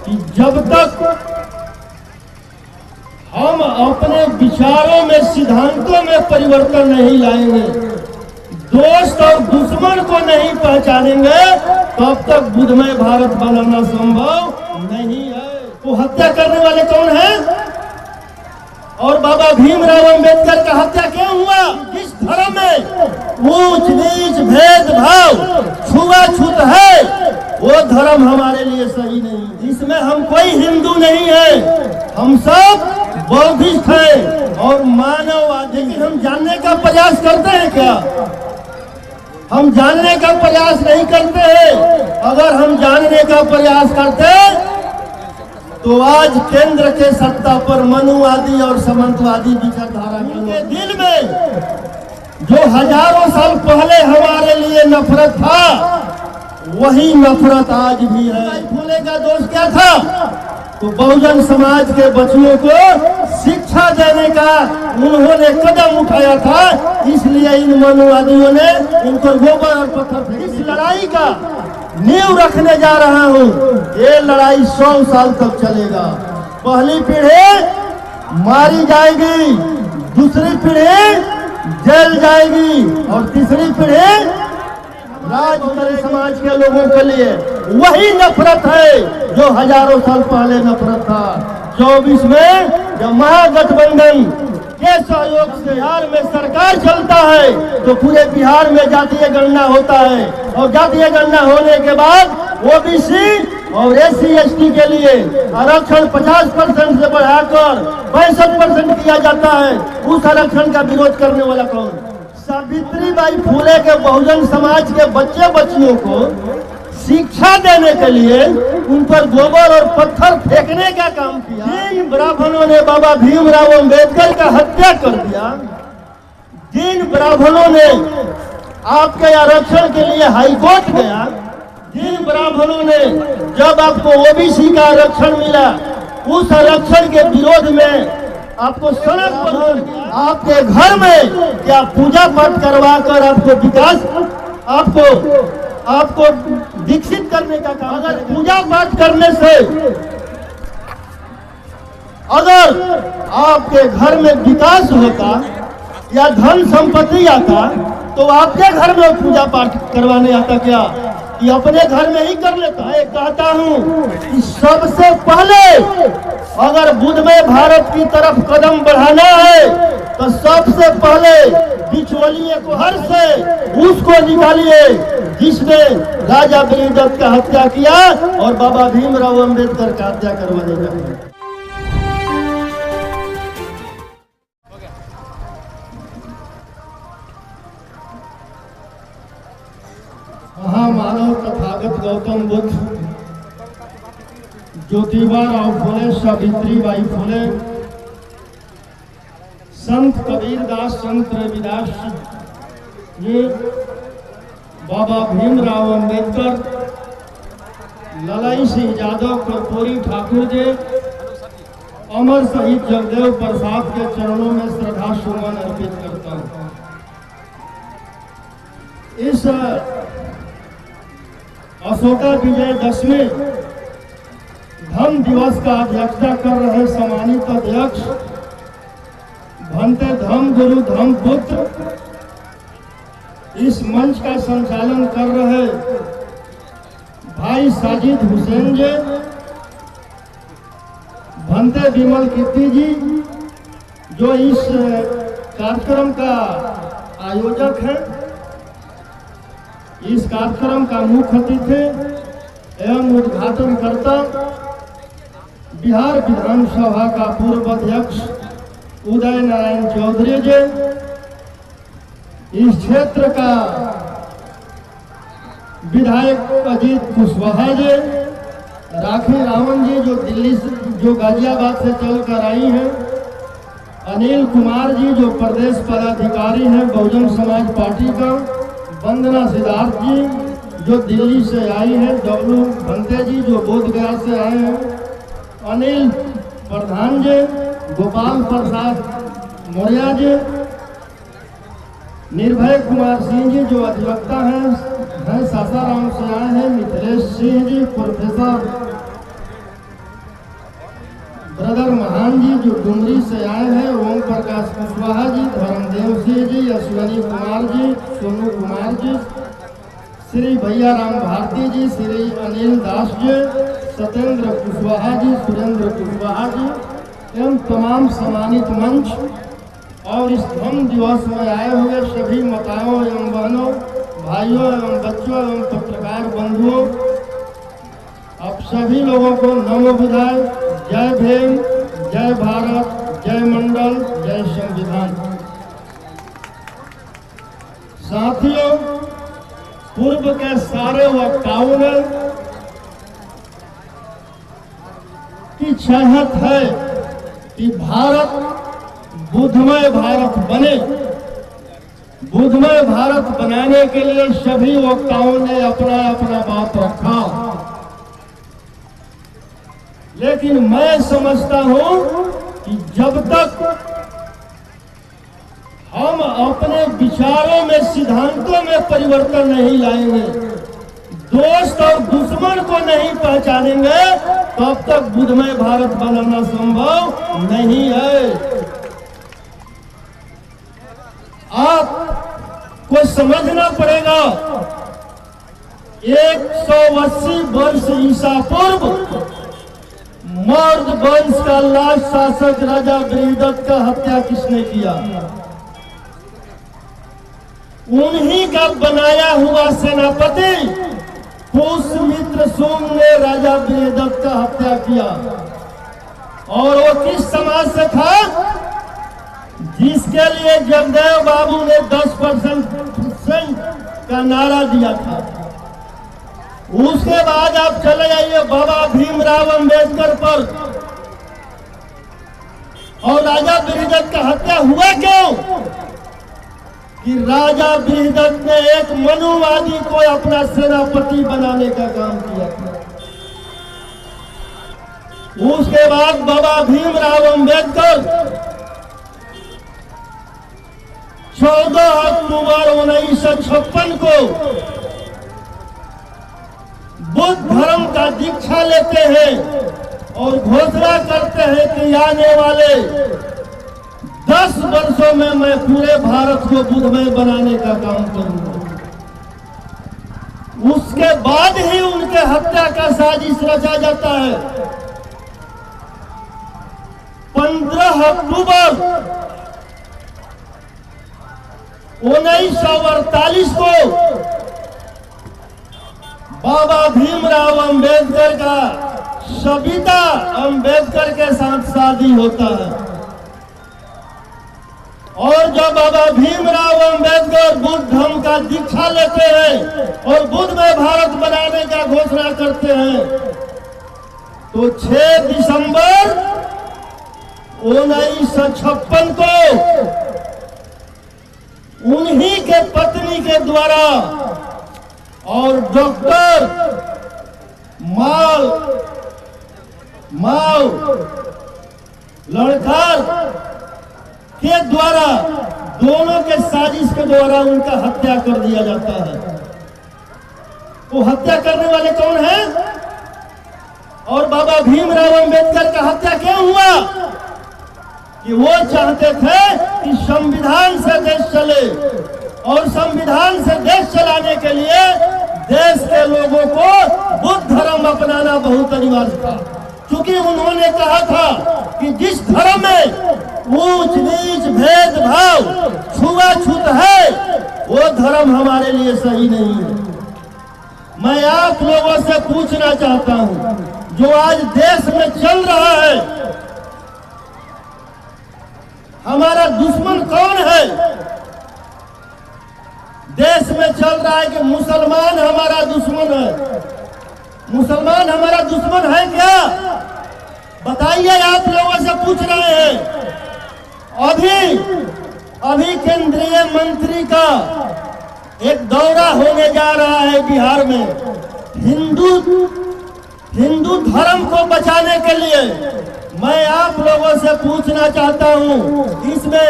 कि जब तक हम अपने विचारों में, सिद्धांतों में परिवर्तन नहीं लाएंगे, दोस्त और दुश्मन को नहीं पहचानेंगे, तब तक बुद्धमय भारत बनाना संभव नहीं है। वो हत्या करने वाले कौन है? और बाबा भीमराव अंबेडकर का हत्या क्यों हुआ? जिस धर्म में ऊंच नीच भेदभाव छुआछूत है, वो धर्म हमारे लिए सही नहीं। इसमें हम कोई हिंदू नहीं है, हम सब बौद्धिस्ट हैं और मानववादी। लेकिन हम जानने का प्रयास करते हैं क्या? हम जानने का प्रयास नहीं करते हैं। अगर हम जानने का प्रयास करते तो आज केंद्र के सत्ता पर मनुवादी और सामंतवादी विचारधारा के दिल में जो हजारों साल पहले हमारे लिए नफरत था, वही नफरत आज भी है। फूले का दोष क्या था? तो बहुजन समाज के बच्चों को शिक्षा देने का उन्होंने कदम उठाया था, इसलिए इन मनुवादियों ने उनको गोबर और पत्थर। इस लड़ाई का नींव रखने जा रहा हूँ। ये लड़ाई 100 साल तक चलेगा। पहली पीढ़ी मारी जाएगी, दूसरी पीढ़ी जेल जाएगी और तीसरी पीढ़ी राज करे समाज के लोगों के लिए। वही नफरत है जो हजारों साल पहले नफरत था। 24 में जब महागठबंधन के सहयोग से बिहार में सरकार चलता है, तो पूरे बिहार में जातीय गणना होता है और जातीय गणना होने के बाद ओबीसी और SC/ST के लिए आरक्षण 50% से बढ़ाकर 65% किया जाता है। उस आरक्षण का विरोध करने वाला कौन? सावित्रीबाई फुले के बहुजन समाज के बच्चे बच्चियों को शिक्षा देने के लिए उन पर गोबर और पत्थर फेंकने का काम किया। जिन ब्राह्मणों ने बाबा भीमराव अंबेडकर का हत्या कर दिया, जिन ब्राह्मणों ने आपके आरक्षण के लिए हाईकोर्ट गया, जिन ब्राह्मणों ने जब आपको ओबीसी का आरक्षण मिला, उस आरक्षण के विरोध में आपको सड़क पर, आपके घर में क्या पूजा पाठ करवा कर आपको विकास, आपको विकसित करने का काम। अगर पूजा पाठ करने से अगर आपके घर में विकास होता या धन संपत्ति आता, तो आपके घर में पूजा पाठ करवाने आता क्या? कि अपने घर में ही कर लेता है। कहता हूँ कि सबसे पहले अगर बुद्धमय भारत की तरफ कदम बढ़ाना है, तो सबसे पहले बिचौलिए को हर से उसको निकालिए जिसने राजा बलिदत्त का हत्या किया और बाबा भीमराव अंबेडकर का हत्या करवाने का। महामानव तथागत गौतम बुद्ध, ज्योतिबा फुले, सावित्रीबाई फुले, संत कबीरदास, संत रविदास, ये बाबा भीमराव अंबेडकर, ललाई सिंह यादव, कर्पूरी ठाकुर जी, अमर शहीद जगदेव प्रसाद के चरणों में श्रद्धा सुमन अर्पित करता हूँ। इस अशोका विजयदशमी धम्म दिवस का अध्यक्षता कर रहे सम्मानित अध्यक्ष भंते धम्म गुरु धम्म पुत्र, इस मंच का संचालन कर रहे भाई साजिद हुसैन जी, भंते विमल कीर्ति जी, जो इस कार्यक्रम का आयोजक है, इस कार्यक्रम का मुख्य अतिथि एवं उद्घाटन करता बिहार विधानसभा का पूर्व अध्यक्ष उदय नारायण चौधरी जी, इस क्षेत्र का विधायक अजीत कुशवाहा जी, राखी रावण जी जो दिल्ली से, जो गाजियाबाद से चलकर आई हैं, अनिल कुमार जी जो प्रदेश पदाधिकारी हैं बहुजन समाज पार्टी का, वंदना सिद्धार्थ जी जो दिल्ली से आई हैं, डब्लू भंते जी जो बोधगया से आए हैं, अनिल प्रधान जी, गोपाल प्रसाद मौर्य जी, निर्भय कुमार सिंह जी जो अधिवक्ता हैं सासाराम से आए हैं, मिथिलेश सिंह जी, प्रोफेसर ब्रदर महान जी जो डुमरी से आए हैं, ओम प्रकाश कुशवाहा जी, धर्मदेव सिंह जी, अश्विनी कुमार जी, सोनू कुमार जी, श्री भैया राम भारती जी, श्री अनिल दास जी, सत्येंद्र कुशवाहा जी, सुरेंद्र कुशवाहा जी एवं तमाम सम्मानित मंच और इस धर्म दिवस में आए हुए सभी माताओं एवं बहनों, भाइयों एवं बच्चों एवं पत्रकार बंधुओं, आप सभी लोगों को नमो बुधाय। जय भीम, जय भारत, जय मंडल, जय संविधान। साथियों, पूर्व के सारे वक्ताओं ने की चाहत है कि भारत बुद्धमय भारत बने। बुद्धमय भारत बनाने के लिए सभी वक्ताओं ने अपना अपना बात रखा, लेकिन मैं समझता हूं कि जब तक हम अपने विचारों में, सिद्धांतों में परिवर्तन नहीं लाएंगे, दोस्त और दुश्मन को नहीं पहचानेंगे, तब तक बुद्धमय भारत बनाना संभव नहीं है। आपको समझना पड़ेगा, 180 वर्ष ईसा पूर्व मौर्य वंश का लास्ट शासक राजा बृहदत्त का हत्या किसने किया? उन्हीं का बनाया हुआ सेनापति पुष्यमित्र सोम ने राजा बृहदत्त का हत्या किया। और वो किस समाज से था? जिसके लिए जगदेव बाबू ने 10% का नारा दिया था। उसके बाद आप चले जाइए बाबा भीमराव अंबेडकर पर। और राजा बृहदत्त का हत्या हुआ क्यों? कि राजा बृहदत्त ने एक मनुवादी को अपना सेनापति बनाने का काम किया था। उसके बाद बाबा भीमराव अंबेडकर 14 अक्टूबर 1956 को बुद्ध धर्म का दीक्षा लेते हैं और घोषणा करते हैं कि आने वाले 10 वर्षों में मैं पूरे भारत को बुद्धमय बनाने का काम करूंगा। उसके बाद ही उनके हत्या का साजिश रचा जाता है। 15 अक्टूबर 1948 को बाबा भीमराव अंबेडकर का सविता अंबेडकर के साथ शादी होता है। और जब बाबा भीमराव अंबेडकर बुद्ध धर्म का दीक्षा लेते हैं और बुद्धमय भारत बनाने का घोषणा करते हैं, तो 6 दिसंबर 1956 को उन्हीं के पत्नी के द्वारा और डॉक्टर माओ लड़कर के द्वारा, दोनों के साजिश के द्वारा उनका हत्या कर दिया जाता है। वो हत्या करने वाले कौन हैं? और बाबा भीमराव अंबेडकर का हत्या क्यों हुआ? कि वो चाहते थे कि संविधान से देश चले, और संविधान से देश चलाने के लिए देश के लोगों को बुद्ध धर्म अपनाना बहुत अनिवार्य था। क्योंकि उन्होंने कहा था कि जिस धर्म में ऊंच नीच भेदभाव छुआछूत है, वो धर्म हमारे लिए सही नहीं है। मैं आप लोगों से पूछना चाहता हूं, जो आज देश में चल रहा है, हमारा दुश्मन कौन है? देश में चल रहा है कि मुसलमान हमारा दुश्मन है। मुसलमान हमारा दुश्मन है क्या? बताइए, आप लोगों से पूछ रहे हैं। अभी केंद्रीय मंत्री का एक दौरा होने जा रहा है बिहार में, हिंदू धर्म को बचाने के लिए। मैं आप लोगों से पूछना चाहता हूं, इसमें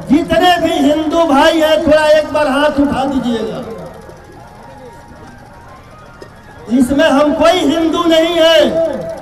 जितने भी हिंदू भाई हैं, थोड़ा एक बार हाथ उठा दीजिएगा। इसमें हम कोई हिंदू नहीं है,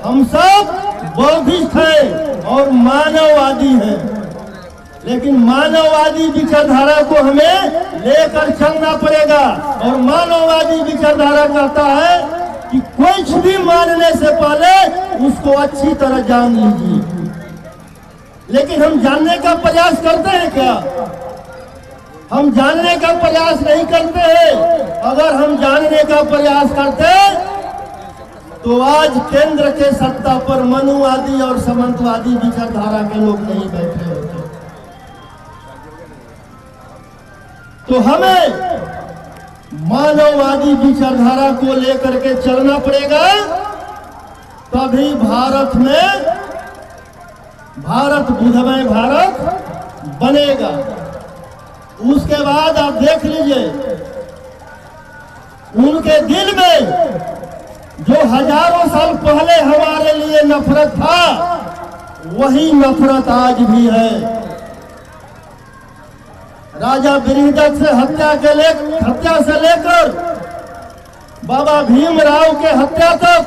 हम सब बौद्धिस्ट हैं और मानववादी हैं, लेकिन मानववादी विचारधारा को हमें लेकर चलना पड़ेगा। और मानववादी विचारधारा कहता है कि कुछ भी मानने से पहले उसको अच्छी तरह जान लीजिए। लेकिन हम जानने का प्रयास करते हैं क्या? हम जानने का प्रयास नहीं करते हैं। अगर हम जानने का प्रयास करते तो आज केंद्र के सत्ता पर मनुवादी और सामंतवादी विचारधारा के लोग नहीं बैठे होते। तो हमें मानववादी विचारधारा को लेकर के चलना पड़ेगा, तभी भारत में बुद्धमय भारत बनेगा। उसके बाद आप देख लीजिए, उनके दिल में जो हजारों साल पहले हमारे लिए नफरत था, वही नफरत आज भी है। राजा बृहदत्त से हत्या से लेकर बाबा भीमराव के हत्या तक,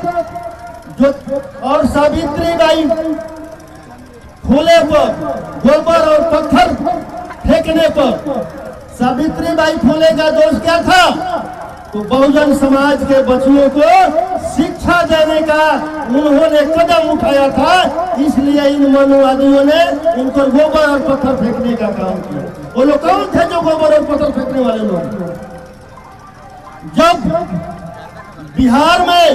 जो और सावित्रीबाई फूले पर गोबर और पत्थर फेंकने पर, सावित्रीबाई फूले का दोष क्या था? तो बहुजन समाज के बच्चों को शिक्षा देने का उन्होंने कदम उठाया था, इसलिए इन मनुवादियों ने उनको गोबर और पत्थर फेंकने का काम किया। वो लोग कौन थे जो गोबर और पत्थर फेंकने वाले लोग? जब बिहार में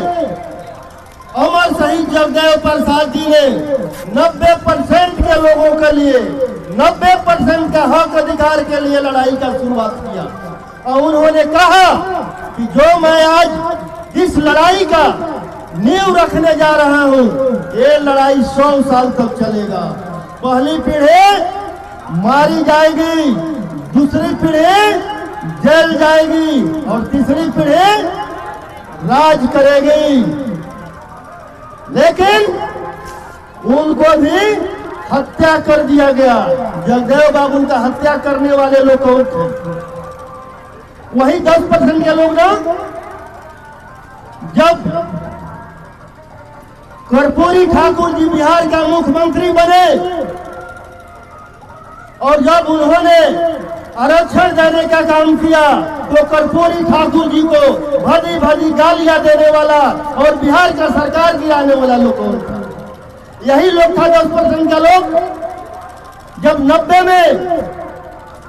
अमर शहीद जगदेव प्रसाद जी ने 90% के लोगों के लिए 90% का हक अधिकार के लिए लड़ाई का शुरुआत किया, और उन्होंने कहा कि जो मैं आज इस लड़ाई का नींव रखने जा रहा हूं, ये लड़ाई 100 साल तक चलेगा। पहली पीढ़ी मारी जाएगी, दूसरी पीढ़ी जेल जाएगी और तीसरी पीढ़ी राज करेगी। लेकिन उनको भी हत्या कर दिया गया। जगदेव बाबू का हत्या करने वाले लोग कौन थे? वही 10% के लोग ना। जब कर्पूरी ठाकुर जी बिहार का मुख्यमंत्री बने और जब उन्होंने आरक्षण देने का काम किया, तो कर्पूरी ठाकुर जी को भली भली गालियां देने वाला और बिहार का सरकार गिराने वाला लोग कौन था? यही लोग था, 10% का लोग। जब 90 में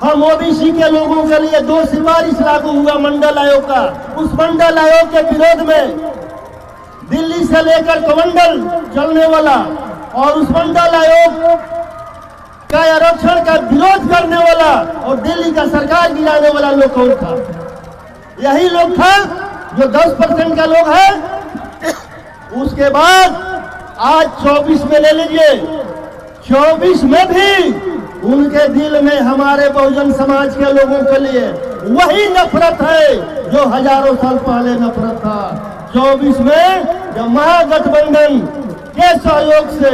हम ओबीसी के लोगों के लिए 2 सिफारिश लागू हुआ मंडल आयोग का, उस मंडल आयोग के विरोध में दिल्ली से लेकर कमंडल चलने वाला और उस मंडल आयोग का आरक्षण का विरोध करने वाला और दिल्ली का सरकार गिराने वाला लोग कौन था? यही लोग था जो 10% का लोग है। उसके बाद आज 24 में ले लीजिए, 24 में भी उनके दिल में हमारे बहुजन समाज के लोगों के लिए वही नफरत है जो हजारों साल पहले नफरत था। 24 में जब महागठबंधन के सहयोग से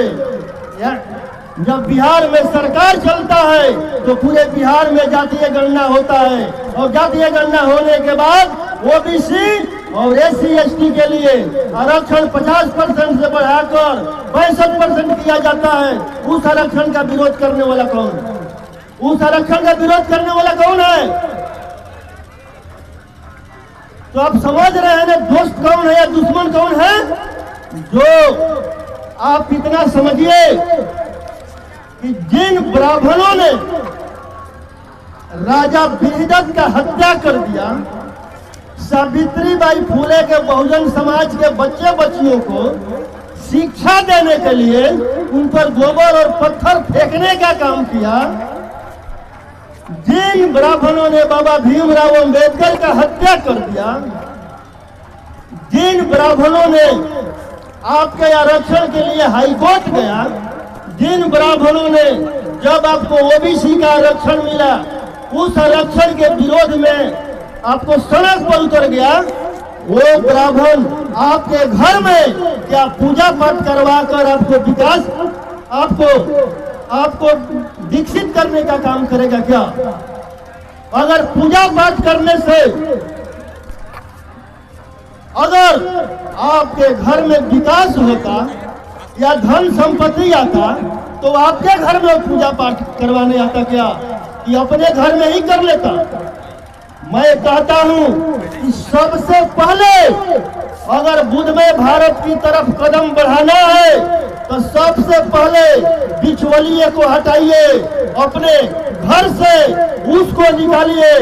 जब बिहार में सरकार चलता है, तो पूरे बिहार में जातीय गणना होता है, और जातीय गणना होने के बाद ओबीसी और SC ST के लिए आरक्षण 50% से बढ़ाकर 62% किया जाता है। उस आरक्षण का विरोध करने वाला कौन है? उस आरक्षण का विरोध करने वाला कौन है? तो आप समझ रहे हैं ना, दोस्त कौन है या दुश्मन कौन है? जो आप इतना समझिए कि जिन ब्राह्मणों ने राजा बृहदत्त का हत्या कर दिया, सावित्रीबाई फूले के बहुजन समाज के बच्चे बच्चियों को शिक्षा देने के लिए उन पर गोबर और पत्थर फेंकने का काम किया, जिन ब्राह्मणों ने बाबा भीमराव अंबेडकर का हत्या कर दिया, जिन ब्राह्मणों ने आपके आरक्षण के लिए हाईकोर्ट गया, जिन ब्राह्मणों ने जब आपको ओबीसी का आरक्षण मिला उस आरक्षण के विरोध में आपको सड़क पर उतर गया, वो ब्राह्मण आपके घर में क्या पूजा पाठ करवा कर आपको विकास आपको विकसित करने का काम करेगा क्या? अगर पूजा पाठ करने से अगर आपके घर में विकास होता, या धन संपत्ति आता तो आपके घर में पूजा पाठ करवाने आता क्या, कि अपने घर में ही कर लेता। मैं कहता हूं कि सबसे पहले अगर बुद्धमय भारत की तरफ कदम बढ़ाना है तो सबसे पहले बिचौलिए को हटाइए, अपने घर से उसको निकालिए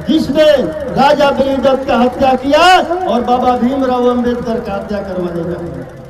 जिसने राजा बलिदत्त का हत्या किया और बाबा भीमराव अंबेडकर का हत्या करवाने का।